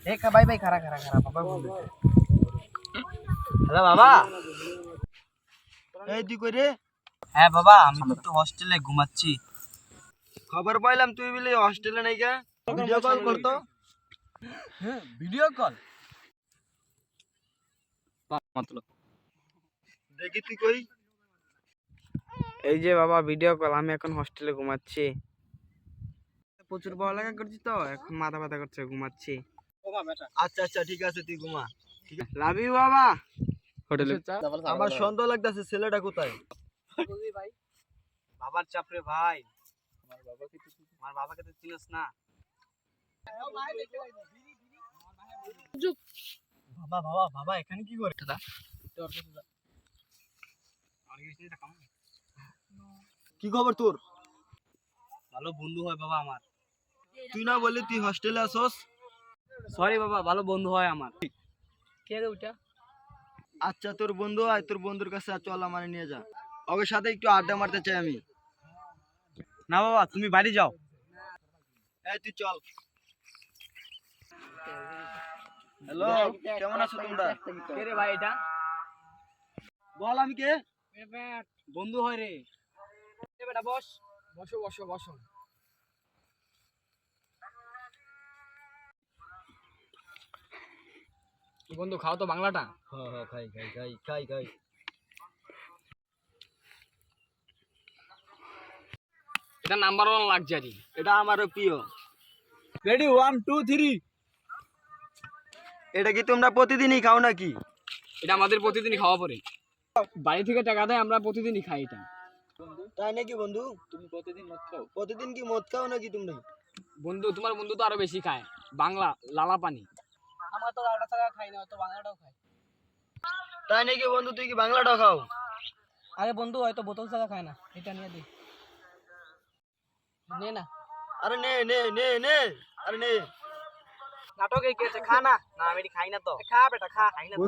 ভাই ভাই খারা খারা খারা বাবা বলতেছে। হ্যালো বাবা। এই তুই কই রে? হ্যাঁ বাবা, আমি তো হস্টেলে ঘুমাচ্ছি। খবর পাইলাম তুই বলে হস্টেলে নাই কা? ভিডিও কল করতো। হ্যাঁ, ভিডিও কল মতলব। দেখি তুই কই? এই যে বাবা ভিডিও কল, আমি এখন হস্টেলে ঘুমাচ্ছি। প্রচুর পড়ালেখা করছি তো এখন মাথা ব্যথা করছে, ঘুমাচ্ছি। আচ্ছা আচ্ছা ঠিক আছে তুই ঘুমা। লাভ ইউ বাবা। হোটেলে আমার সন্দেহ লাগতেছে ছেলেটা কোথায়? বাবার চাপ রে ভাই। আমার বাবাকে তো চিনিস না। বাবা বাবা বাবা এখানে কি করে? কি খবর তোর? ভালো বন্ধু হয় বাবা আমার। তুই না বললি তুই হস্টেলে আসোস? সরি বাবা, ভালো বন্ধু হয় আমার। কে রে ওটা? আচ্ছা তোর বন্ধু আয়, তোর বন্ধুর কাছে চল আমার নিয়ে যা। ওকে সাথে একটু আড্ডা মারতে চাই আমি। না বাবা, তুমি বাড়ি যাও। এই তুই চল। হ্যালো, কেমন আছো তোমরা? কে রে ভাই এটা? বল আমি কে? বন্ধু হয় রে। এ বেটা বস। বসো বসো বসো। কি বন্ধু, খাও তো বাংলাটা। হ্যাঁ হ্যাঁ খাই খাই খাই খাই খাই। এটা নাম্বার 1 লাক্সারি। এটা আমারও প্রিয়। রেডি 1 2 3। এটা কি তোমরা প্রতিদিনই খাও নাকি? এটা আমাদের প্রতিদিনই খাওয়া পড়ে। বাড়ি থেকে টাকা দেয়, আমরা প্রতিদিনই খাই এটা। তাই নাকি বন্ধু? তুমি প্রতিদিন মদ খাও? প্রতিদিন কি মদ খাও নাকি তোমরা? বন্ধু, তোমার বন্ধু তো আরো বেশি খায়। বাংলা লালা পানি। আমরা তো লালা ছাড়া খাই না, তো বাংলাটাও খাই। তাই নাকি বন্ধু, তুই কি বাংলাটা খাও? আরে বন্ধু, হয়তো বোতল ছাড়া খায় না। এটা নিয়ে দে। নে না। আরে নে নে নে নে, আরে নে। নাটকে কি আছে, খা না। না আমি খাই না তো। খা বেটা খা। খাই না তো।